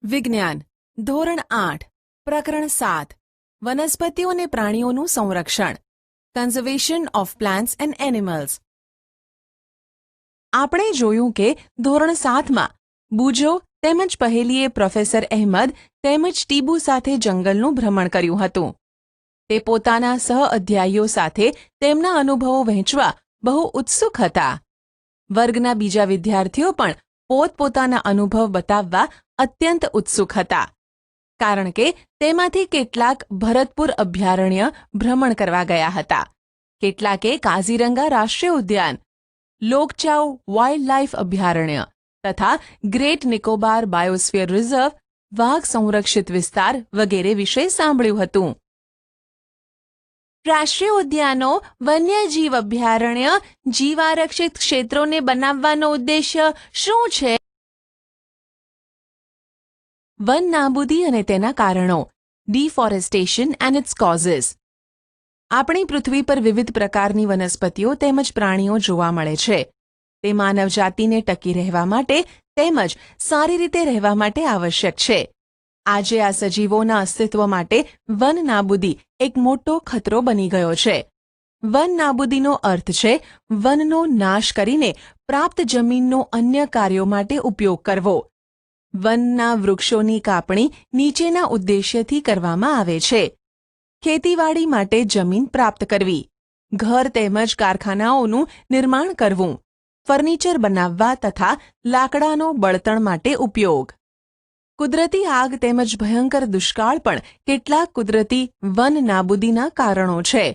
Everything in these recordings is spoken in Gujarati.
વિજ્ઞાન ધોરણ 8 પ્રકરણ 7 વનસ્પતિઓ અને પ્રાણીઓનું સંરક્ષણ conservation of plants and animals. આપણે જોયું કે ધોરણ 7માં બુજો તેમજ પહેલીએ પ્રોફેસર અહેમદ તેમજ ટીબુ સાથે જંગલનું ભ્રમણ કર્યું હતું. તે પોતાના સહઅધ્યાયીઓ સાથે તેમના અનુભવો વહેંચવા બહુ ઉત્સુક હતા. વર્ગના બીજા વિદ્યાર્થીઓ પણ પોતપોતાના અનુભવ બતાવવા અત્યંત ઉત્સુક હતા, કારણ કે તેમાંથી કેટલાક ભરતપુર અભયારણ્ય ભ્રમણ કરવા ગયા હતા, કેટલાકે કાઝીરંગા રાષ્ટ્રીય ઉદ્યાન, લોકચાઉ વાઇલ્ડ લાઇફ અભયારણ્ય તથા ગ્રેટ નિકોબાર બાયોસ્ફિયર રિઝર્વ વાઘ સંરક્ષિત વિસ્તાર વગેરે વિશે સાંભળ્યું હતું. રાષ્ટ્રીય ઉદ્યાનો વન્યજીવ અભયારણ્ય જીવારક્ષિત ક્ષેત્રોને બનાવવાનો ઉદ્દેશ્ય શું છે? વન નાબૂદી અને તેના કારણો. Deforestation and its causes. આપણી પૃથ્વી પર વિવિધ પ્રકારની વનસ્પતિઓ તેમજ પ્રાણીઓ જોવા મળે છે. તે માનવજાતિને ટકી રહેવા માટે તેમજ સારી રીતે રહેવા માટે આવશ્યક છે. આજે આ સજીવોના અસ્તિત્વ માટે વન નાબૂદી એક મોટો ખતરો બની ગયો છે. વન નાબૂદીનો અર્થ છે વનનો નાશ કરીને પ્રાપ્ત જમીનનો અન્ય કાર્યો માટે ઉપયોગ કરવો. વનના વૃક્ષોની કાપણી નીચેના ઉદ્દેશ્યથી કરવામાં આવે છે: ખેતીવાડી માટે જમીન પ્રાપ્ત કરવી, ઘર તેમજ કારખાનાઓનું નિર્માણ કરવું, ફર્નિચર બનાવવા તથા લાકડાનો બળતણ માટે ઉપયોગ. કુદરતી આગ તેમજ ભયંકર દુષ્કાળ પણ કેટલાક કુદરતી વન નાબૂદીના કારણો છે.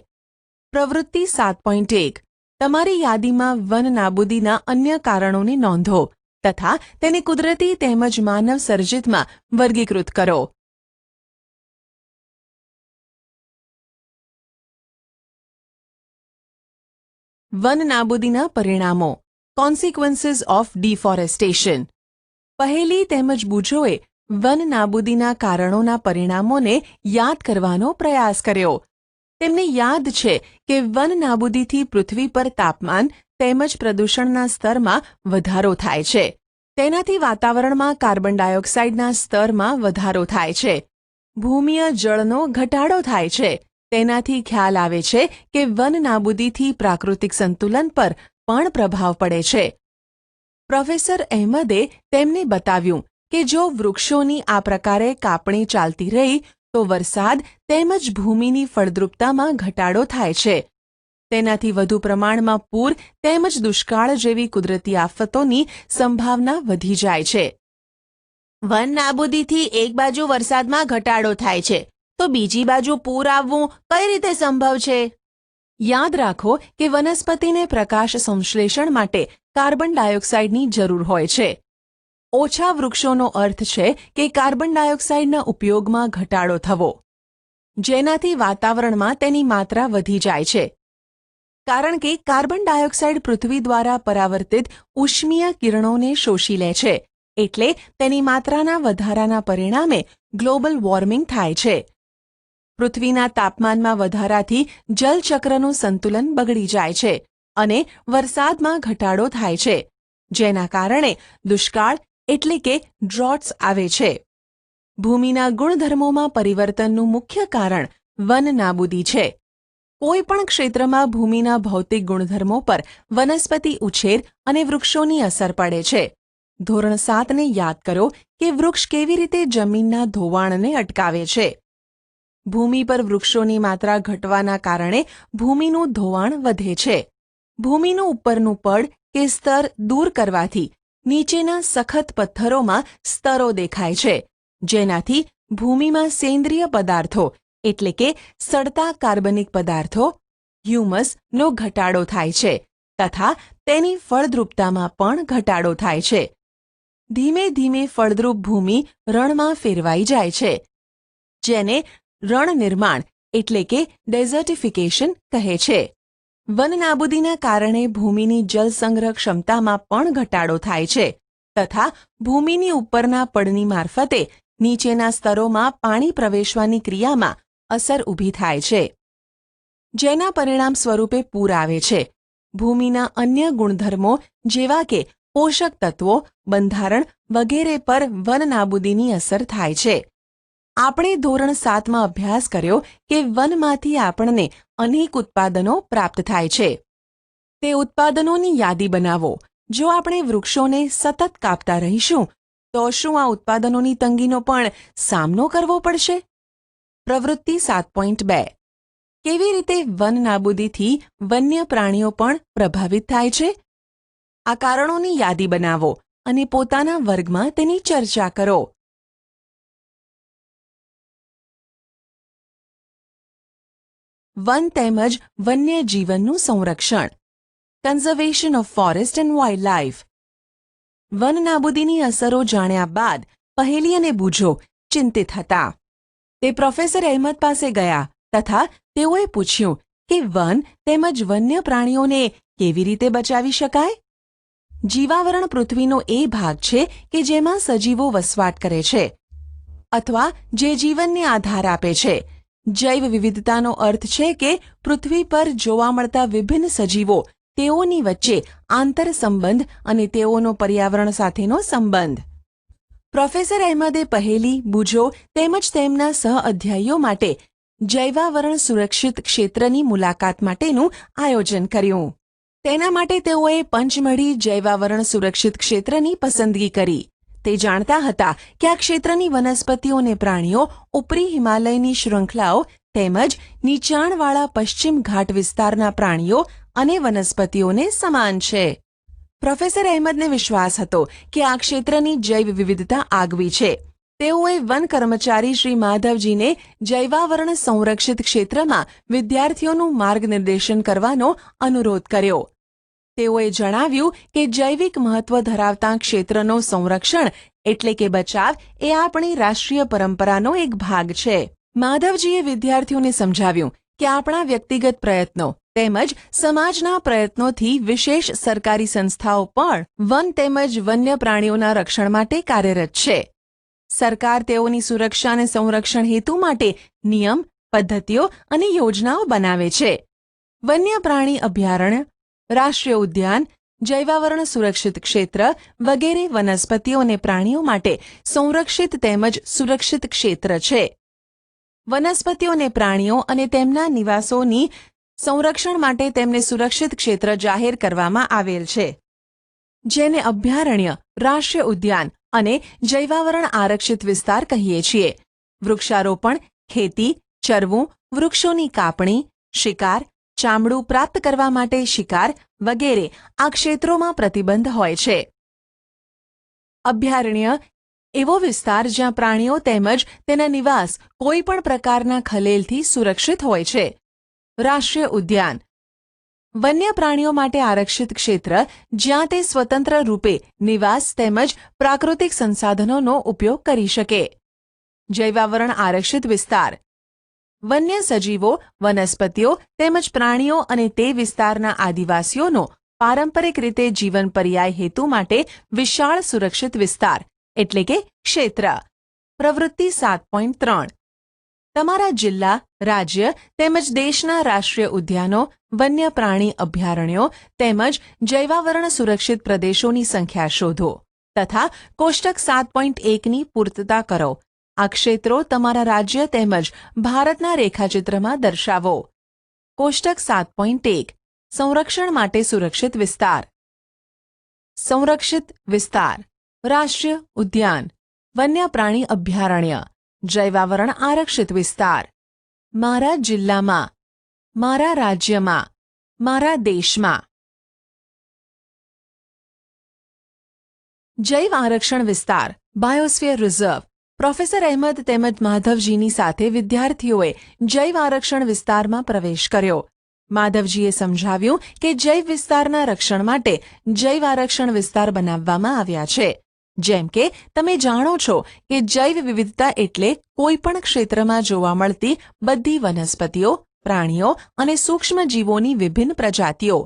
પ્રવૃત્તિ 7.1. તમારી યાદીમાં વન નાબૂદીના અન્ય કારણોને નોંધો તથા તેને કુદરતી તેમજ માનવ સર્જિતમાં વર્ગીકૃત કરો. વન નાબૂદીના પરિણામો. Consequences of deforestation. પહેલી તેમજ બુજોએ વન નાબૂદીના કારણોના પરિણામોને યાદ કરવાનો પ્રયાસ કર્યો. તેમને યાદ છે કે વન નાબૂદીથી પૃથ્વી પર તાપમાન તેમજ પ્રદૂષણના સ્તરમાં વધારો થાય છે. તેનાથી વાતાવરણમાં કાર્બન ડાયોક્સાઇડના સ્તરમાં વધારો થાય છે. ભૂમિય જળનો ઘટાડો થાય છે. તેનાથી ખ્યાલ આવે છે કે વન નાબૂદીથી પ્રાકૃતિક સંતુલન પર પણ પ્રભાવ પડે છે. પ્રોફેસર અહેમદે તેમને બતાવ્યું કે જો વૃક્ષોની આ પ્રકારે કાપણી ચાલતી રહી તો વરસાદ તેમજ ભૂમિની ફળદ્રુપતામાં ઘટાડો થાય છે. તેનાથી વધુ પ્રમાણમાં પૂર તેમજ દુષ્કાળ જેવી કુદરતી આફતોની સંભાવના વધી જાય છે. વન નાબૂદીથી એક બાજુ વરસાદમાં ઘટાડો થાય છે તો બીજી બાજુ પૂર આવવું કઈ રીતે સંભવ છે? યાદ રાખો કે વનસ્પતિને પ્રકાશ સંશ્લેષણ માટે કાર્બન ડાયોક્સાઇડની જરૂર હોય છે. ઓછા વૃક્ષોનો અર્થ છે કે કાર્બન ડાયોક્સાઇડના ઉપયોગમાં ઘટાડો થવો, જેનાથી વાતાવરણમાં તેની માત્રા વધી જાય છે. કારણ કે કાર્બન ડાયોક્સાઇડ પૃથ્વી દ્વારા પરાવર્તિત ઉષ્મીય કિરણોને શોષી લે છે, એટલે તેની માત્રાના વધારાના પરિણામે ગ્લોબલ વોર્મિંગ થાય છે. પૃથ્વીના તાપમાનમાં વધારાથી જલચક્રનું સંતુલન બગડી જાય છે અને વરસાદમાં ઘટાડો થાય છે, જેના કારણે દુષ્કાળ એટલે કે ડ્રોટ્સ આવે છે. ભૂમિના ગુણધર્મોમાં પરિવર્તનનું મુખ્ય કારણ વન નાબૂદી છે. કોઈ પણ ક્ષેત્રમાં ભૂમિના ભૌતિક ગુણધર્મો પર વનસ્પતિ ઉછેર અને વૃક્ષોની અસર પડે છે. ધોરણ 7ને યાદ કરો કે વૃક્ષ કેવી રીતે જમીનના ધોવાણને અટકાવે છે. ભૂમિ પર વૃક્ષોની માત્રા ઘટવાના કારણે ભૂમિનું ધોવાણ વધે છે. ભૂમિનું ઉપરનું પડ કે સ્તર દૂર કરવાથી નીચેના સખત પથ્થરોમાં સ્તરો દેખાય છે, જેનાથી ભૂમિમાં સેન્દ્રિય પદાર્થો એટલે કે સડતા કાર્બનિક પદાર્થો હ્યુમસનો ઘટાડો થાય છે તથા તેની ફળદ્રુપતામાં પણ ઘટાડો થાય છે. ધીમે ધીમે ફળદ્રુપ ભૂમિ રણમાં ફેરવાઈ જાય છે, જેને રણ નિર્માણ એટલે કે ડેઝર્ટિફિકેશન કહે છે. વન નાબૂદીના કારણે ભૂમિની જળ સંગ્રહ ક્ષમતામાં પણ ઘટાડો થાય છે તથા ભૂમિની ઉપરના પડની મારફતે નીચેના સ્તરોમાં પાણી પ્રવેશવાની ક્રિયામાં અસર ઊભી થાય છે, જેના પરિણામ સ્વરૂપે પૂર આવે છે. ભૂમિના અન્ય ગુણધર્મો જેવા કે પોષક તત્વો, બંધારણ વગેરે પર વન નાબૂદીની અસર થાય છે. આપણે ધોરણ 7માં અભ્યાસ કર્યો કે વનમાંથી આપણને અનેક ઉત્પાદનો પ્રાપ્ત થાય છે. તે ઉત્પાદનોની યાદી બનાવો. જો આપણે વૃક્ષોને સતત કાપતા રહીશું તો શું આ ઉત્પાદનોની તંગીનો પણ સામનો કરવો પડશે? પ્રવૃત્તિ 7.2 કેવી રીતે વન નાબૂદીથી વન્ય પ્રાણીઓ પણ પ્રભાવિત થાય છે? આ કારણોની યાદી બનાવો અને પોતાના વર્ગમાં તેની ચર્ચા કરો. વન તેમજ વન્ય જીવનનું સંરક્ષણ. Conservation of forest and wild life. વન નાબૂદીની અસરો જાણ્યા બાદ પહેલી અને બૂજો ચિંતિત હતા. તે પ્રોફેસર અહેમદ પાસે ગયા તથા તેઓએ પૂછ્યું કે વન તેમજ વન્ય પ્રાણીઓને કેવી રીતે બચાવી શકાય? જીવાવરણ પૃથ્વીનો એ ભાગ છે કે જેમાં સજીવો વસવાટ કરે છે અથવા જે જીવનને આધાર આપે છે. જૈવ વિવિધતાનો અર્થ છે કે પૃથ્વી પર જોવા મળતા વિભિન્ન સજીવો, તેઓની વચ્ચે આંતરસંબંધ અને તેઓનો પર્યાવરણ સાથેનો સંબંધ. પ્રોફેસર અહેમદે પહેલી, બૂજો તેમજ તેમના સહઅધ્યાયીઓ માટે જૈવાવરણ સુરક્ષિત ક્ષેત્રની મુલાકાત માટેનું આયોજન કર્યું. તેના માટે તેઓએ પંચમઢી જૈવાવરણ સુરક્ષિત ક્ષેત્રની પસંદગી કરી. તે જાણતા હતા કે આ ક્ષેત્રની વનસ્પતિઓ અને પ્રાણીઓ ઉપરી હિમાલયની શૃંખલાઓ તેમજ નીચાણવાળા પશ્ચિમ ઘાટ વિસ્તારના પ્રાણીઓ અને વનસ્પતિઓને સમાન છે. પ્રોફેસર અહેમદને વિશ્વાસ હતો કે આ ક્ષેત્રની જૈવ વિવિધતા આગવી છે. તેઓએ વન કર્મચારી શ્રી માધવજીને જૈવાવરણ સંરક્ષિત ક્ષેત્રમાં વિદ્યાર્થીઓનું માર્ગનિર્દેશન કરવાનો અનુરોધ કર્યો. તેઓએ જણાવ્યું કે જૈવિક મહત્વ ધરાવતા ક્ષેત્રનો સંરક્ષણ એટલે કે બચાવ એ આપણી રાષ્ટ્રીય પરંપરાનો એક ભાગ છે. માધવજીએ વિદ્યાર્થીઓને સમજાવ્યું કે આપણા વ્યક્તિગત પ્રયત્નો તેમજ સમાજના પ્રયત્નોથી વિશેષ સરકારી સંસ્થાઓ પણ વન તેમજ વન્ય પ્રાણીઓના રક્ષણ માટે કાર્યરત છે. સરકાર તેઓની સુરક્ષા અને સંરક્ષણ હેતુ માટે નિયમ, પદ્ધતિઓ અને યોજનાઓ બનાવે છે. વન્ય પ્રાણી અભયારણ્ય, રાષ્ટ્રીય ઉદ્યાન, જૈવાવરણ સુરક્ષિત ક્ષેત્ર વગેરે વનસ્પતિઓ અને પ્રાણીઓ માટે સંરક્ષિત તેમજ સુરક્ષિત ક્ષેત્ર છે. વનસ્પતિઓ અને પ્રાણીઓ અને તેમના નિવાસોની સંરક્ષણ માટે તેમને સુરક્ષિત ક્ષેત્ર જાહેર કરવામાં આવેલ છે, જેને અભયારણ્ય, રાષ્ટ્રીય ઉદ્યાન અને જૈવાવરણ આરક્ષિત વિસ્તાર કહીએ છીએ. વૃક્ષારોપણ, ખેતી, ચરવું, વૃક્ષોની કાપણી, શિકાર, ચામડું પ્રાપ્ત કરવા માટે શિકાર વગેરે આ ક્ષેત્રોમાં પ્રતિબંધ હોય છે. અભયારણ્ય એવો વિસ્તાર જ્યાં પ્રાણીઓ તેમજ તેના નિવાસ કોઈ પણ પ્રકારના ખલેલથી સુરક્ષિત હોય છે. રાષ્ટ્રીય ઉદ્યાન વન્ય પ્રાણીઓ માટે આરક્ષિત ક્ષેત્ર જ્યાં તે સ્વતંત્ર રૂપે નિવાસ તેમજ પ્રાકૃતિક સંસાધનોનો ઉપયોગ કરી શકે. જૈવાવરણ આરક્ષિત વિસ્તાર વન્ય સજીવો, વનસ્પતિઓ તેમજ પ્રાણીઓ અને તે વિસ્તારના આદિવાસીઓનો પારંપરિક રીતે જીવન પર્યાય હેતુ માટે વિશાળ સુરક્ષિત વિસ્તાર એટલે કે ક્ષેત્ર. પ્રવૃત્તિ 7.3 તમારા જિલ્લા, રાજ્ય તેમજ દેશના રાષ્ટ્રીય ઉદ્યાનો, વન્ય પ્રાણી અભયારણ્યો તેમજ જૈવાવરણ સુરક્ષિત પ્રદેશોની સંખ્યા શોધો તથા કોષ્ટક 7.1ની પૂર્તતા કરો. આ ક્ષેત્રો તમારા રાજ્ય તેમજ ભારતના રેખાચિત્રમાં દર્શાવો. કોષ્ટક 7.1 સંરક્ષણ માટે સુરક્ષિત વિસ્તાર. સંરક્ષિત વિસ્તાર: રાષ્ટ્રીય ઉદ્યાન, વન્ય પ્રાણી અભયારણ્ય, જૈવાવરણ આરક્ષિત વિસ્તાર. મારા જિલ્લામાં, મારા રાજ્યમાં, મારા દેશમાં. જૈવ આરક્ષણ વિસ્તાર બાયોસ્ફિયર રિઝર્વ. પ્રોફેસર અહેમદ તેમજ માધવજીની સાથે વિદ્યાર્થીઓએ જૈવ આરક્ષણ વિસ્તારમાં પ્રવેશ કર્યો. માધવજીએ સમજાવ્યું કે જૈવ વિસ્તારના રક્ષણ માટે જૈવ આરક્ષણ વિસ્તાર બનાવવામાં આવ્યા છે. જેમ કે તમે જાણો છો કે જૈવ વિવિધતા એટલે કોઈપણ ક્ષેત્રમાં જોવા મળતી બધી વનસ્પતિઓ, પ્રાણીઓ અને સૂક્ષ્મજીવોની વિભિન્ન પ્રજાતિઓ.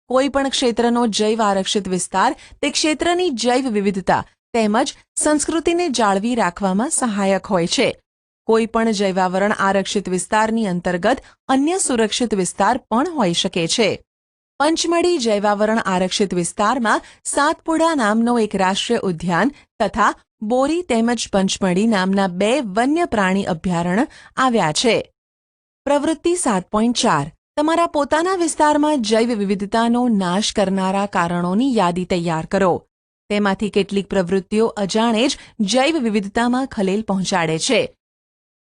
કોઈપણ ક્ષેત્રનો જૈવ આરક્ષિત વિસ્તાર તે ક્ષેત્રની જૈવ વિવિધતા તેમજ સંસ્કૃતિને જાળવી રાખવામાં સહાયક હોય છે. કોઈ પણ જૈવાવરણ આરક્ષિત વિસ્તારની અંતર્ગત અન્ય સુરક્ષિત વિસ્તાર પણ હોઈ શકે છે. પંચમઢી જૈવાવરણ આરક્ષિત વિસ્તારમાં સાતપુડા નામનો એક રાષ્ટ્રીય ઉદ્યાન તથા બોરી તેમજ પંચમઢી નામના 2 વન્ય પ્રાણી અભયારણ્ય આવ્યા છે. પ્રવૃત્તિ 7.4 તમારા પોતાના વિસ્તારમાં જૈવ વિવિધતાનો નાશ કરનારા કારણોની યાદી તૈયાર કરો. તેમાંથી કેટલીક પ્રવૃત્તિઓ અજાણે જ જૈવ વિવિધતામાં ખલેલ પહોંચાડે છે.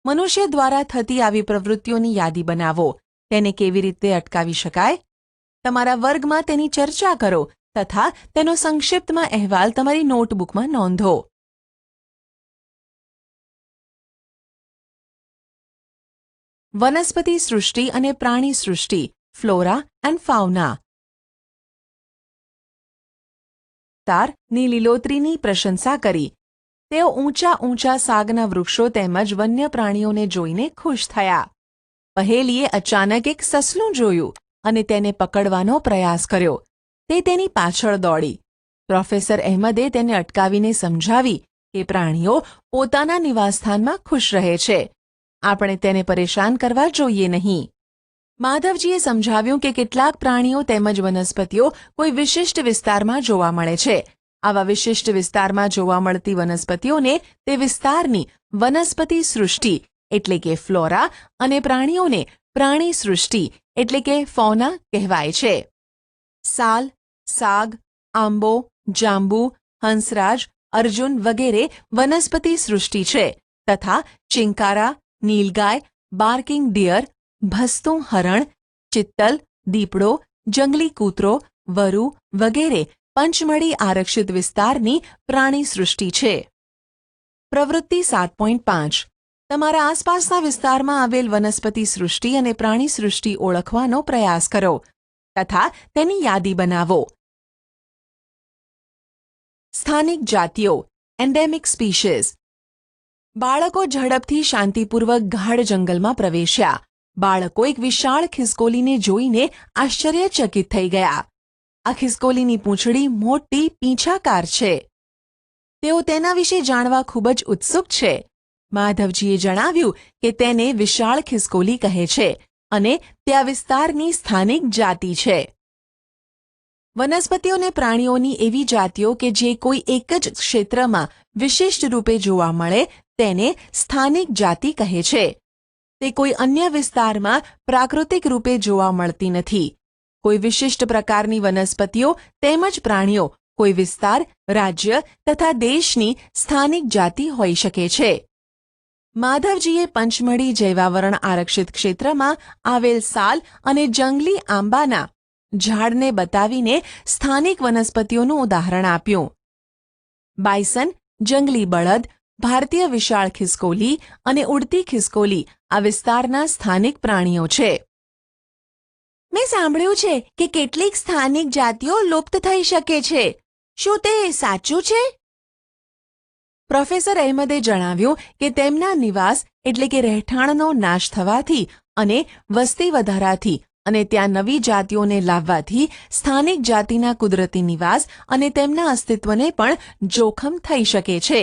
મનુષ્ય દ્વારા થતી આવી પ્રવૃત્તિઓની યાદી બનાવો. તેને કેવી રીતે અટકાવી શકાય? તમારા વર્ગમાં તેની ચર્ચા કરો તથા તેનો સંક્ષિપ્તમાં અહેવાલ તમારી નોટબુકમાં નોંધો. વનસ્પતિ સૃષ્ટિ અને પ્રાણી સૃષ્ટિ ફ્લોરા એન્ડ ફાઉના. ની લીલોતરીની પ્રશંસા કરી. તેઓ ઊંચા સાગના વૃક્ષો તેમજ વન્ય પ્રાણીઓને જોઈને ખુશ થયા. પહેલીએ અચાનક એક સસલું જોયું અને તેને પકડવાનો પ્રયાસ કર્યો. તે તેની પાછળ દોડી. પ્રોફેસર અહેમદે તેને અટકાવીને સમજાવી કે પ્રાણીઓ પોતાના નિવાસસ્થાનમાં ખુશ રહે છે. આપણે તેને પરેશાન કરવા જોઈએ નહીં. માધવજીએ સમજાવ્યું કે કેટલાક પ્રાણીઓ તેમજ વનસ્પતિઓ કોઈ વિશિષ્ટ વિસ્તારમાં જોવા મળે છે. આવા વિશિષ્ટ વિસ્તારમાં જોવા મળતી વનસ્પતિઓને તે વિસ્તારની વનસ્પતિ સૃષ્ટિ એટલે કે ફ્લોરા અને પ્રાણીઓને પ્રાણી સૃષ્ટિ એટલે કે ફૌના કહેવાય છે. સાલ, સાગ, આંબો, જાંબુ, હંસરાજ, અર્જુન વગેરે વનસ્પતિ સૃષ્ટિ છે તથા ચિંકારા, નીલગાય, બાર્કિંગ ડિયર, ભસતું હરણ, ચિત્તલ, દીપડો, જંગલી કૂતરો, વરુ વગેરે પંચમઢી આરક્ષિત વિસ્તારની પ્રાણી સૃષ્ટિ છે. પ્રવૃત્તિ 7.5 તમારા આસપાસના વિસ્તારમાં આવેલ વનસ્પતિ સૃષ્ટિ અને પ્રાણી સૃષ્ટિ ઓળખવાનો પ્રયાસ કરો તથા તેની યાદી બનાવો. સ્થાનિક જાતિઓ એન્ડેમિક સ્પીશીઝ. બાળકો ઝડપથી શાંતિપૂર્વક ગાઢ જંગલમાં પ્રવેશ્યા. બાળકો એક વિશાળ ખિસકોલીને જોઈને આશ્ચર્યચકિત થઈ ગયા. આ ખિસકોલીની પૂંછડી મોટી પીંછાકાર છે. તેઓ તેના વિશે જાણવા ખૂબ જ ઉત્સુક છે. માધવજીએ જણાવ્યું કે તેને વિશાળ ખિસકોલી કહે છે અને તે આ વિસ્તારની સ્થાનિક જાતિ છે. વનસ્પતિઓ અને પ્રાણીઓની એવી જાતિઓ કે જે કોઈ એક જ ક્ષેત્રમાં વિશિષ્ટ રૂપે જોવા મળે તેને સ્થાનિક જાતિ કહે છે. તે કોઈ અન્ય વિસ્તારમાં પ્રાકૃતિક રૂપે જોવા મળતી નથી. કોઈ વિશિષ્ટ પ્રકારની વનસ્પતિઓ તેમજ પ્રાણીઓ કોઈ વિસ્તાર, રાજ્ય તથા દેશની સ્થાનિક જાતિ હોઈ શકે છે. માધવજીએ પંચમઢી જૈવાવરણ આરક્ષિત ક્ષેત્રમાં આવેલ સાલ અને જંગલી આંબાના ઝાડને બતાવીને સ્થાનિક વનસ્પતિઓનું ઉદાહરણ આપ્યું. બાયસન, જંગલી બળદ, ભારતીય વિશાળ ખિસકોલી અને ઉડતી ખિસકોલી આ વિસ્તારના સ્થાનિક પ્રાણીઓ છે. મેં સાંભળ્યું છે કે કેટલીક સ્થાનિક જાતિઓ લુપ્ત થઈ શકે છે. શું તે સાચું છે? પ્રોફેસર અહેમદે જણાવ્યું કે તેમના નિવાસ એટલે કે રહેઠાણનો નાશ થવાથી અને વસ્તી વધારાથી અને ત્યાં નવી જાતિઓને લાવવાથી સ્થાનિક જાતિના કુદરતી નિવાસ અને તેમના અસ્તિત્વને પણ જોખમ થઈ શકે છે.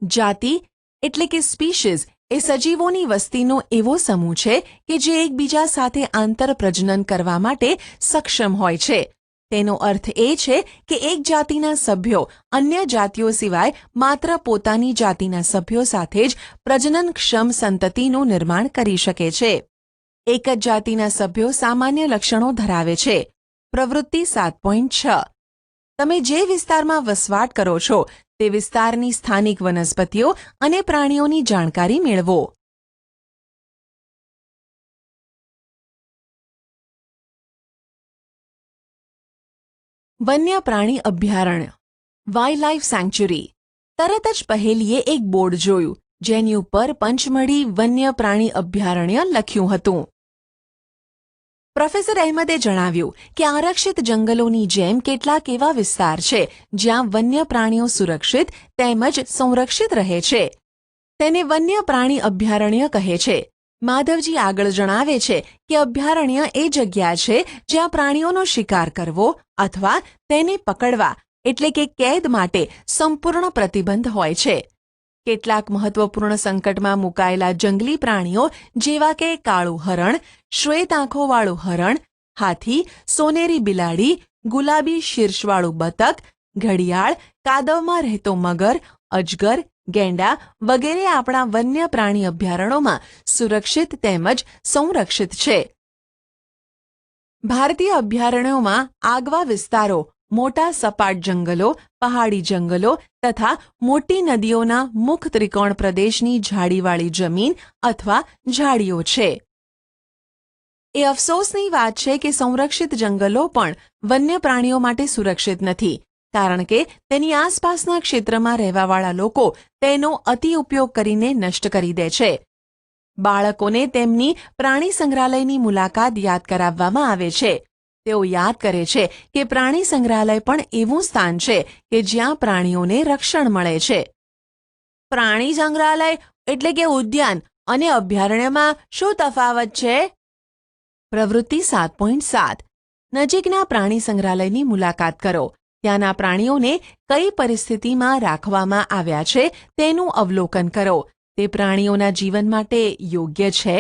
જાતિ એટલે કે સ્પીશીઝ એ સજીવોની વસ્તીનો એવો સમૂહ છે કે જે એકબીજા સાથે આંતરપ્રજનન કરવા માટે સક્ષમ હોય છે. તેનો અર્થ એ છે કે એક જાતિના સભ્યો અન્ય જાતિઓ સિવાય માત્ર પોતાની જાતિના સભ્યો સાથે જ પ્રજનનક્ષમ સંતતિનું નિર્માણ કરી શકે છે. એક જ જાતિના સભ્યો સામાન્ય લક્ષણો ધરાવે છે. પ્રવૃત્તિ 7.6 તમે જે વિસ્તારમાં વસવાટ કરો છો તે વિસ્તારની સ્થાનિક વનસ્પતિઓ અને પ્રાણીઓની જાણકારી મેળવો. વન્ય પ્રાણી અભયારણ્ય વાઇલ્ડલાઇફ સેન્ચ્યુરી. તરત જ પહેલીએ એક બોર્ડ જોયું જેની ઉપર પંચમઢી વન્ય પ્રાણી અભયારણ્ય લખ્યું હતું. પ્રોફેસર અહેમદે જણાવ્યું કે આરક્ષિત જંગલોની જેમ કેટલાક એવા વિસ્તાર છે જ્યાં વન્ય પ્રાણીઓ સુરક્ષિત તેમજ સંરક્ષિત રહે છે. તેને વન્ય પ્રાણી અભયારણ્ય કહે છે. માધવજી આગળ જણાવે છે કે અભયારણ્ય એ જગ્યા છે જ્યાં પ્રાણીઓનો શિકાર કરવો અથવા તેને પકડવા એટલે કે કેદ માટે સંપૂર્ણ પ્રતિબંધ હોય છે. કેટલાક મહત્વપૂર્ણ સંકટમાં મુકાયેલા જંગલી પ્રાણીઓ જેવા કે કાળું હરણ, શ્વેત આંખોવાળું હરણ, હાથી, સોનેરી બિલાડી, ગુલાબી શીર્ષવાળું બતક, ઘડિયાળ, કાદવમાં રહેતો મગર, અજગર, ગેંડા વગેરે આપણા વન્ય પ્રાણી અભયારણ્યોમાં સુરક્ષિત તેમજ સંરક્ષિત છે. ભારતીય અભયારણ્યોમાં આગવા વિસ્તારો, મોટા સપાટ જંગલો, પહાડી જંગલો તથા મોટી નદીઓના મુખ ત્રિકોણ પ્રદેશની ઝાડીવાળી જમીન અથવા ઝાડીઓ છે. એ અફસોસની વાત છે કે સંરક્ષિત જંગલો પણ વન્ય પ્રાણીઓ માટે સુરક્ષિત નથી, કારણ કે તેની આસપાસના ક્ષેત્રમાં રહેવાવાળા લોકો તેનો અતિ ઉપયોગ કરીને નષ્ટ કરી દે છે. બાળકોને તેમની પ્રાણી સંગ્રહાલયની મુલાકાત યાદ કરાવવામાં આવે છે. તેઓ યાદ કરે છે કે પ્રાણી સંગ્રહાલય પણ એવું સ્થાન છે કે જ્યાં પ્રાણીઓને રક્ષણ મળે છે. પ્રાણી સંગ્રહાલય એટલે કે ઉદ્યાન અને અભયારણ્યમાં શું તફાવત છે? પ્રવૃત્તિ 7.7 નજીકના પ્રાણી સંગ્રહાલયની મુલાકાત કરો. ત્યાંના પ્રાણીઓને કઈ પરિસ્થિતિમાં રાખવામાં આવ્યા છે તેનું અવલોકન કરો. તે પ્રાણીઓના જીવન માટે યોગ્ય છે?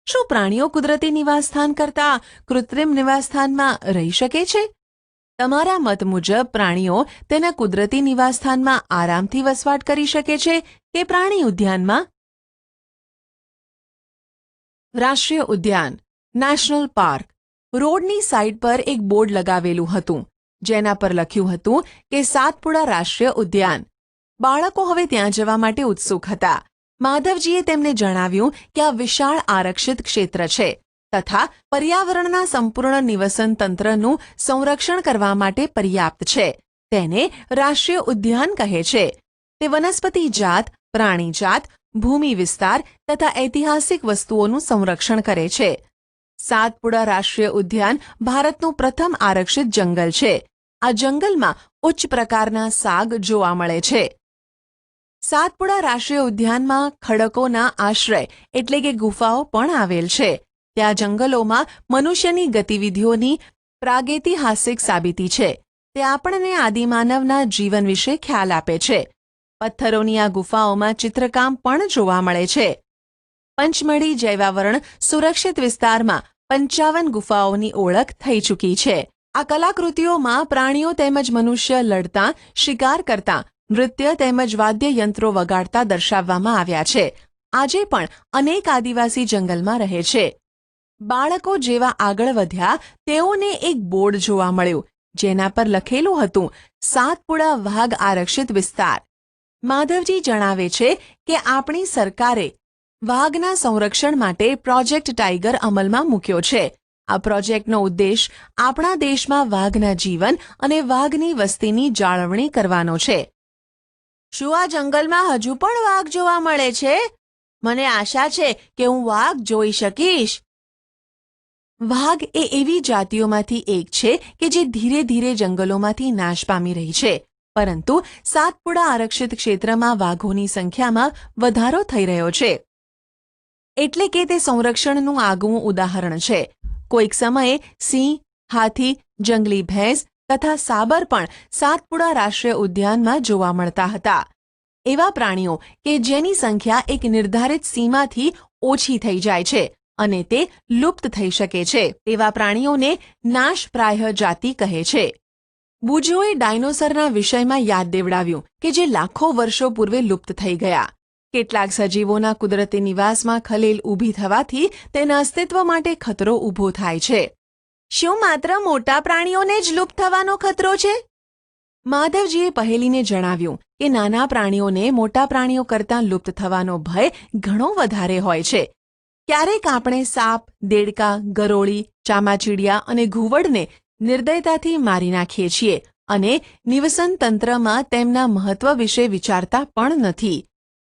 શું પ્રાણીઓ કુદરતી નિવાસસ્થાન કરતાં કૃત્રિમ નિવાસસ્થાનમાં રહી શકે છે? તમારા મત મુજબ પ્રાણીઓ તેના કુદરતી નિવાસસ્થાનમાં આરામથી વસવાટ કરી શકે છે કે પ્રાણી ઉદ્યાનમાં? રાષ્ટ્રીય ઉદ્યાન, નેશનલ પાર્ક. રોડની સાઇડ પર એક બોર્ડ લગાવેલું હતું, જેના પર લખ્યું હતું કે સાતપુડા રાષ્ટ્રીય ઉદ્યાન. બાળકો હવે ત્યાં જવા માટે ઉત્સુક હતા. માધવજીએ તેમને જણાવ્યું કે આ વિશાળ આરક્ષિત ક્ષેત્ર છે તથા પર્યાવરણના સંપૂર્ણ નિવસન તંત્રનું સંરક્ષણ કરવા માટે પર્યાપ્ત છે. તેને રાષ્ટ્રીય ઉદ્યાન કહે છે. તે વનસ્પતિ જાત, પ્રાણી જાત, ભૂમિ વિસ્તાર તથા ઐતિહાસિક વસ્તુઓનું સંરક્ષણ કરે છે. સાતપુડા રાષ્ટ્રીય ઉદ્યાન ભારતનું પ્રથમ આરક્ષિત જંગલ છે. આ જંગલમાં ઉચ્ચ પ્રકારના સાગ જોવા મળે છે. સાતપુડા રાષ્ટ્રીય ઉદ્યાનમાં ખડકોના આશ્રય એટલે કે ગુફાઓ પણ આવેલ છે. ત્યાં જંગલોમાં મનુષ્યની ગતિવિધિઓની પ્રાગૈતિહાસિક સાબિતી છે. તે આપણને આદિમાનવના જીવન વિશે ખ્યાલ આપે છે. પથ્થરોની આ ગુફાઓમાં ચિત્રકામ પણ જોવા મળે છે. પંચમઢી જૈવાવરણ સુરક્ષિત વિસ્તારમાં 55 ગુફાઓની ઓળખ થઈ ચૂકી છે. આ કલાકૃતિઓમાં પ્રાણીઓ તેમજ મનુષ્ય લડતા, શિકાર કરતા, નૃત્ય તેમજ વાદ્યયંત્રો વગાડતા દર્શાવવામાં આવ્યા છે. આજે પણ અનેક આદિવાસી જંગલમાં રહે છે. બાળકો જેવા આગળ વધ્યા તેઓને એક બોર્ડ જોવા મળ્યું, જેના પર લખેલું હતું સાતપુડા વાઘ આરક્ષિત વિસ્તાર. માધવજી જણાવે છે કે આપણી સરકારે વાઘના સંરક્ષણ માટે પ્રોજેક્ટ ટાઈગર અમલમાં મૂક્યો છે. આ પ્રોજેક્ટનો ઉદ્દેશ આપણા દેશમાં વાઘના જીવન અને વાઘની વસ્તીની જાળવણી કરવાનો છે. શું આ જંગલમાં હજુ પણ વાઘ જોવા મળે છે? મને આશા છે કે હું વાઘ જોઈ શકીશ. વાઘ એ એવી જાતિઓમાંથી એક છે કે જે ધીરે ધીરે જંગલોમાંથી નાશ પામી રહી છે, પરંતુ સાતપુડા આરક્ષિત ક્ષેત્રમાં વાઘોની સંખ્યામાં વધારો થઈ રહ્યો છે. એટલે કે તે સંરક્ષણનું આગવું ઉદાહરણ છે. કોઈક સમયે સિંહ, હાથી, જંગલી ભેંસ તથા સાબર પણ સાતપુડા રાષ્ટ્રીય ઉદ્યાનમાં જોવા મળતા હતા. એવા પ્રાણીઓ કે જેની સંખ્યા એક નિર્ધારિત સીમાથી ઓછી થઈ જાય છે અને તે લુપ્ત થઈ શકે છે, તેવા પ્રાણીઓને નાશપ્રાય જાતિ કહે છે. બુજોએ ડાયનોસરના વિષયમાં યાદ દેવડાવ્યું કે જે લાખો વર્ષો પૂર્વે લુપ્ત થઈ ગયા. કેટલાક સજીવોના કુદરતી નિવાસમાં ખલેલ ઊભી થવાથી તેના અસ્તિત્વ માટે ખતરો ઊભો થાય છે. શું માત્ર મોટા પ્રાણીઓને જ લુપ્ત થવાનો ખતરો છે? માધવજીએ પહેલીને જણાવ્યું કે નાના પ્રાણીઓને મોટા પ્રાણીઓ કરતાં લુપ્ત થવાનો ભય ઘણો વધારે હોય છે. ક્યારેક આપણે સાપ, દેડકા, ગરોળી, ચામાચીડિયા અને ઘુવડને નિર્દયતાથી મારી નાખીએ છીએ અને નિવસન તંત્રમાં તેમના મહત્વ વિશે વિચારતા પણ નથી.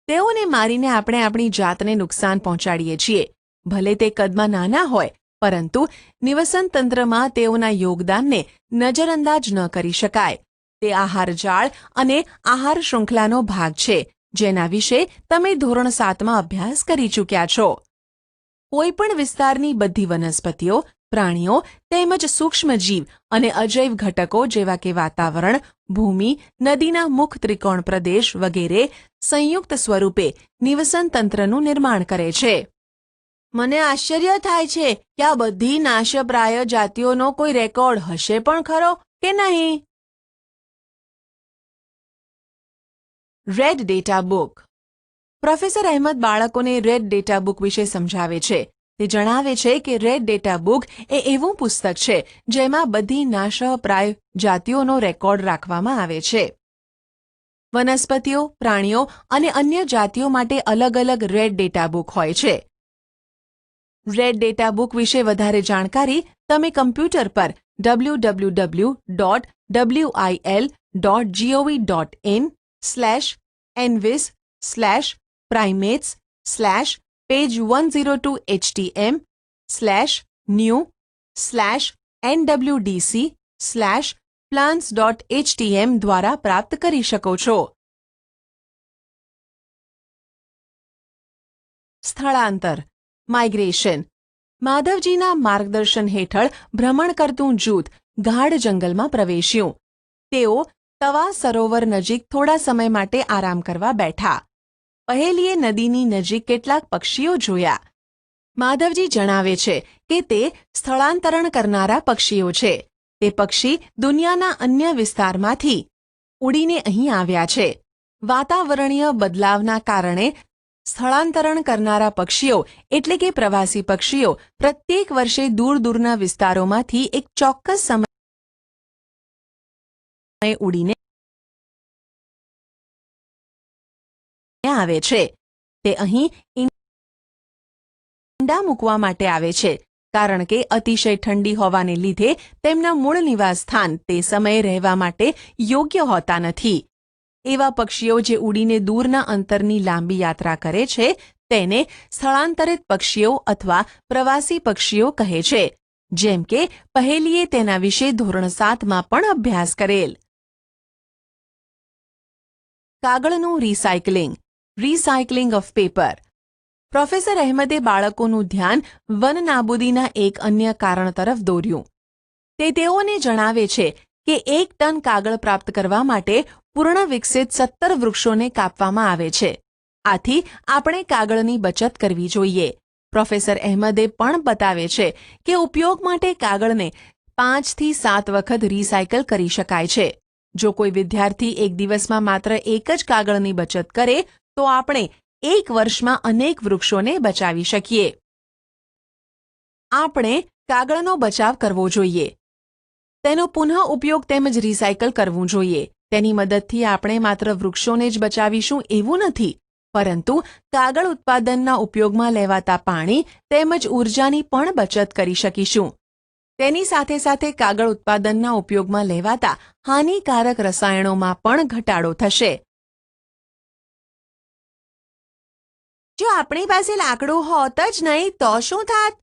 તેઓને મારીને આપણે આપણી જાતને નુકસાન પહોંચાડીએ છીએ. ભલે તે કદમાં નાના હોય, પરંતુ નિવસન તંત્રમાં તેઓના યોગદાનને નજરઅંદાજ ન કરી શકાય. તે આહાર જાળ અને આહાર શૃંખલાનો ભાગ છે, જેના વિશે તમે ધોરણ 7માં અભ્યાસ કરી ચૂક્યા છો. કોઈપણ વિસ્તારની બધી વનસ્પતિઓ, પ્રાણીઓ તેમજ સૂક્ષ્મજીવ અને અજૈવ ઘટકો જેવા કે વાતાવરણ, ભૂમિ, નદીના મુખ ત્રિકોણ પ્રદેશ વગેરે સંયુક્ત સ્વરૂપે નિવસન તંત્રનું નિર્માણ કરે છે. મને આશ્ચર્ય થાય છે કે આ બધી નાશપ્રાય જાતિઓનો કોઈ રેકોર્ડ હશે પણ ખરો કે નહીં. Red data book. Professor Ahmed બાળકોને રેડ ડેટા બુક વિશે સમજાવે છે. તે જણાવે છે કે રેડ ડેટા બુક એ એવું પુસ્તક છે જેમાં બધી નાશપ્રાય જાતિઓનો રેકોર્ડ રાખવામાં આવે છે. વનસ્પતિઓ, પ્રાણીઓ અને અન્ય જાતિઓ માટે અલગ અલગ રેડ ડેટા બુક હોય છે. રેડ ડેટા બુક વિશે વધારે જાણકારી તમે કમ્પ્યુટર પર www.envis/primates/page1022htm/new/nwdc/plants.htm દ્વારા પ્રાપ્ત કરી શકો છો. સ્થળાંતર માઇગ્રેશન. માધવજીના માર્ગદર્શન હેઠળ ભ્રમણ કરતું જૂથ ગાઢ જંગલમાં પ્રવેશ્યું. તેઓ તવા સરોવર નજીક થોડા સમય માટે આરામ કરવા બેઠા. પહેલીએ નદીની નજીક કેટલાક પક્ષીઓ જોયા. માધવજી જણાવે છે કે તે સ્થળાંતરણ કરનારા પક્ષીઓ છે. તે પક્ષી દુનિયાના અન્ય વિસ્તારમાંથી ઉડીને અહીં આવ્યા છે. વાતાવરણીય બદલાવના કારણે સ્થળાંતરણ કરનારા પક્ષીઓ એટલે કે પ્રવાસી પક્ષીઓ પ્રત્યેક વર્ષે દૂર દૂરના વિસ્તારોમાંથી એક ચોક્કસ સમયે ઉડીને આવે છે. તે અહીં ઈંડા મૂકવા માટે આવે છે કારણ કે અતિશય ઠંડી હોવાને લીધે તેમના મૂળ નિવાસ સ્થાન તે સમયે રહેવા માટે યોગ્ય હોતા નથી. એવા પક્ષીઓ જે ઉડીને દૂરના અંતરની લાંબી યાત્રા કરે છે તેને સ્થળાંતરિત પક્ષીઓ અથવા પ્રવાસી પક્ષીઓ કહે છે. જેમ કે પહેલીએ તેના વિશે ધોરણ 7માં પણ અભ્યાસ કરેલ. કાગળનું રિસાયકલિંગ ઓફ પેપર. પ્રોફેસર અહેમદે બાળકોનું ધ્યાન વન નાબૂદીના એક અન્ય કારણ તરફ દોર્યું. તે તેઓને જણાવે છે કે 1 ટન કાગળ પ્રાપ્ત કરવા માટે પૂર્ણ વિકસિત 17 વૃક્ષોને કાપવામાં આવે છે. આથી આપણે કાગળની બચત કરવી જોઈએ. પ્રોફેસર અહેમદે પણ બતાવે છે કે ઉપયોગ માટે કાગળને 5 થી 7 વખત રિસાયકલ કરી શકાય છે. જો કોઈ વિદ્યાર્થી એક દિવસમાં માત્ર એક જ કાગળની બચત કરે તો આપણે 1 વર્ષમાં અનેક વૃક્ષોને બચાવી શકીએ. આપણે કાગળનો બચાવ કરવો જોઈએ. તેનો પુનઃ ઉપયોગ તેમજ રિસાયકલ કરવું જોઈએ. તેની મદદથી આપણે માત્ર વૃક્ષોને જ બચાવીશું એવું નથી, પરંતુ કાગળ ઉત્પાદનના ઉપયોગમાં લેવાતા પાણી તેમજ ઊર્જાની પણ બચત કરી શકીશું. તેની સાથે સાથે કાગળ ઉત્પાદનના ઉપયોગમાં લેવાતા હાનિકારક રસાયણોમાં પણ ઘટાડો થશે. જો આપણી પાસે લાકડું હોત જ નહીં તો શું થાત?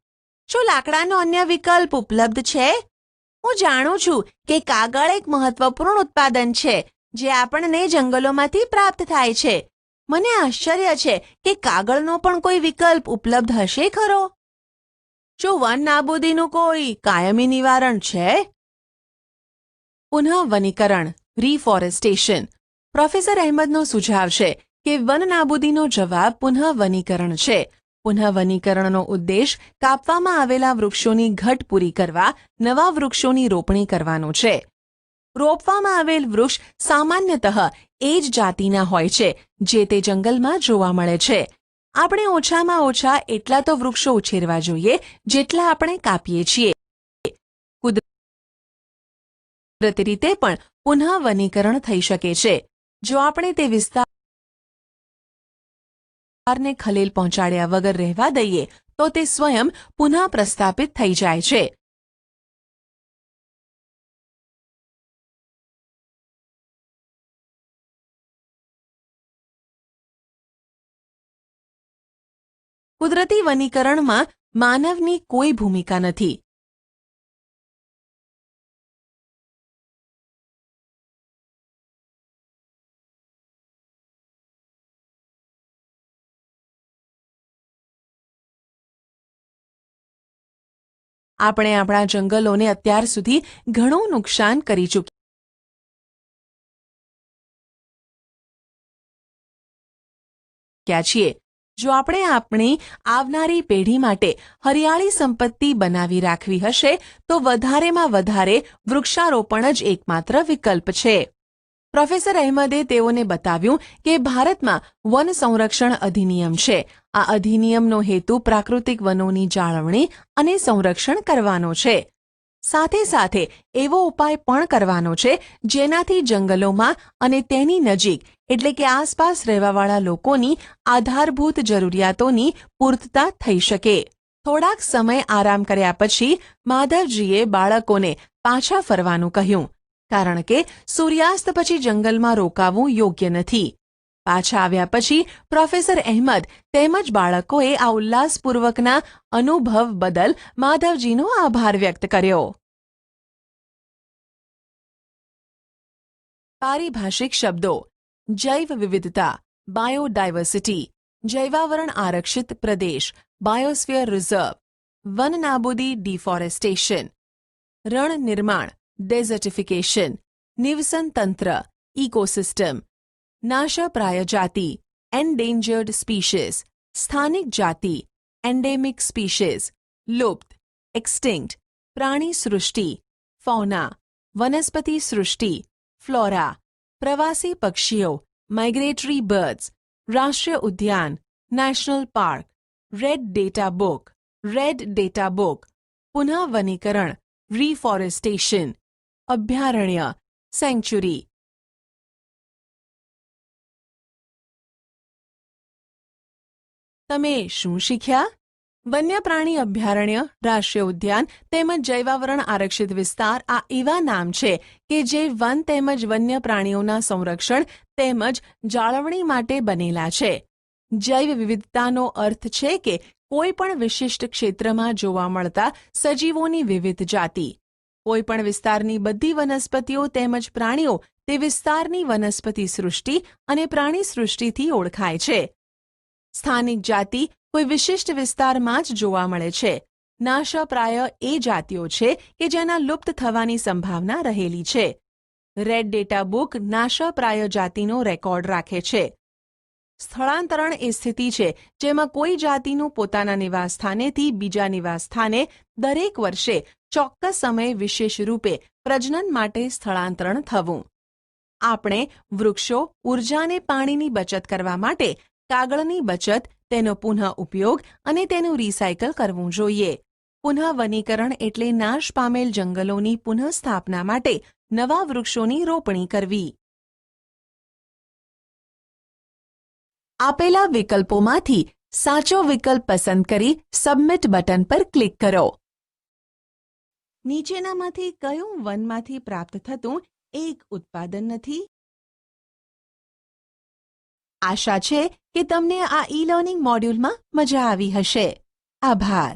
શું લાકડાનો અન્ય વિકલ્પ ઉપલબ્ધ છે? હું જાણું છું કે કાગળ એક મહત્વપૂર્ણ ઉત્પાદન છે જે આપણને જંગલોમાંથી પ્રાપ્ત થાય છે. મને આશ્ચર્ય છે કે કાગળનો પણ કોઈ વિકલ્પ ઉપલબ્ધ હશે ખરો? શું વન નાબૂદીનું કોઈ કાયમી નિવારણ છે? પુનઃ વનીકરણ રિફોરેસ્ટેશન. પ્રોફેસર અહેમદનો સુઝાવ છે કે વન નાબૂદીનો જવાબ પુનઃ વનીકરણ છે. પુનઃ વનીકરણનો ઉદ્દેશ કાપવામાં આવેલા વૃક્ષોની ઘટ પૂરી કરવા નવા વૃક્ષોની રોપણી કરવાનો છે. રોપવામાં આવેલ વૃક્ષ સામાન્યતઃ એ જ જાતિના હોય છે જે તે જંગલમાં જોવા મળે છે. આપણે ઓછામાં ઓછા એટલા તો વૃક્ષો ઉછેરવા જોઈએ જેટલા આપણે કાપીએ છીએ. કુદરતી રીતે પણ પુનઃ વનીકરણ થઈ શકે છે. જો આપણે તે વિસ્તારને ખલેલ પહોંચાડ્યા વગર રહેવા દઈએ તો તે સ્વયં પુનઃ પ્રસ્થાપિત થઈ જાય છે. કુદરતી વનીકરણમાં માનવની કોઈ ભૂમિકા નથી. આપણે આપણા જંગલોને અત્યાર સુધી ઘણું નુકસાન કરી ચૂક્યા છીએ. જો આપણે આપણી આવનારી પેઢી માટે હરિયાળી સંપત્તિ બનાવી રાખવી હશે તો વધારેમાં વધારે વૃક્ષારોપણ જ એકમાત્ર વિકલ્પ છે. પ્રોફેસર અહેમદે તેઓને બતાવ્યું કે ભારતમાં વન સંરક્ષણ અધિનિયમ છે. આ અધિનિયમનો હેતુ પ્રાકૃતિક વનોની જાળવણી અને સંરક્ષણ કરવાનો છે. સાથે સાથે એવો ઉપાય પણ કરવાનો છે જેનાથી જંગલોમાં અને તેની નજીક એટલે કે આસપાસ રહેવાવાળા લોકોની આધારભૂત જરૂરિયાતોની પૂર્તતા થઈ શકે. થોડાક સમય આરામ કર્યા પછી માધવજીએ બાળકોને પાછા ફરવાનું કહ્યું, કારણ કે સૂર્યાસ્ત પછી જંગલમાં રોકાવું યોગ્ય નથી. પાછા આવ્યા પછી પ્રોફેસર અહેમદ તેમજ બાળકોએ આ ઉલ્લાસપૂર્વકના અનુભવ બદલ માધવજીનો આભાર વ્યક્ત કર્યો. પારિભાષિક શબ્દો: જૈવ વિવિધતા, બાયોડાયવર્સિટી, જૈવાવરણ આરક્ષિત પ્રદેશ, બાયોસ્ફિયર રિઝર્વ, વન નાબૂદી ડિફોરેસ્ટેશન, રણ નિર્માણ, ડેઝર્ટિફિકેશન, નિવસન તંત્ર, ઇકોસિસ્ટમ, નાશપ્રાય જાતિ, એન્ડેન્જર્ડ સ્પીશીઝ, સ્થાનિક જાતિ, એન્ડેમિક સ્પીશીઝ, લુપ્ત, એક્સટિંક્ટ, પ્રાણી સૃષ્ટિ, ફૌના, વનસ્પતિ સૃષ્ટિ, ફ્લોરા, પ્રવાસી પક્ષીઓ, માઇગ્રેટરી બર્ડ્સ, રાષ્ટ્રીય ઉદ્યાન, national park, red data book, પુનઃવનીકરણ, રિફોરેસ્ટેશન, અભયારણ્ય, સેન્ચ્યુરી. તમે શું શીખ્યા? વન્ય પ્રાણી અભયારણ્ય, રાષ્ટ્રીય ઉદ્યાન તેમજ જૈવાવરણ આરક્ષિત વિસ્તાર આ એવા નામ છે કે જે વન તેમજ વન્ય પ્રાણીઓના સંરક્ષણ તેમજ જાળવણી માટે બનેલા છે. જૈવ વિવિધતાનો અર્થ છે કે કોઈ પણ વિશિષ્ટ ક્ષેત્રમાં જોવા મળતા સજીવોની વિવિધ જાતિ. કોઈ પણ વિસ્તારની બધી વનસ્પતિઓ તેમજ પ્રાણીઓ તે વિસ્તારની વનસ્પતિ સૃષ્ટિ અને પ્રાણી સૃષ્ટિથી ઓળખાય છે. સ્થાનિક જાતિ કોઈ વિશિષ્ટ વિસ્તારમાં જ જોવા મળે છે. નાશપ્રાય એ જાતિઓ છે કે જેના લુપ્ત થવાની સંભાવના રહેલી છે. રેડ ડેટા બુક નાશપ્રાય જાતિનો રેકોર્ડ રાખે છે. સ્થળાંતરણ એ સ્થિતિ છે જેમાં કોઈ જાતિનું પોતાના નિવાસસ્થાનેથી બીજા નિવાસસ્થાને દરેક વર્ષે ચોક્કસ સમયે વિશેષ રૂપે પ્રજનન માટે સ્થળાંતરણ થવું. આપણે વૃક્ષો, ઉર્જા અને પાણીની બચત કરવા માટે કાગળની બચત, તેનો પુનઃ ઉપયોગ અને તેનું રિસાયકલ કરવું જોઈએ. પુનઃવનીકરણ એટલે નાશ પામેલ જંગલોની પુનઃસ્થાપના માટે નવા વૃક્ષોની રોપણી કરવી. આપેલા વિકલ્પોમાંથી સાચો વિકલ્પ પસંદ કરી સબમિટ બટન પર ક્લિક કરો. નીચેનામાંથી કયું વનમાંથી પ્રાપ્ત થતું એક ઉત્પાદન નથી? આશા છે કે તમને આ ઈ લર્નિંગ મોડ્યુલમાં મજા આવી હશે. આભાર.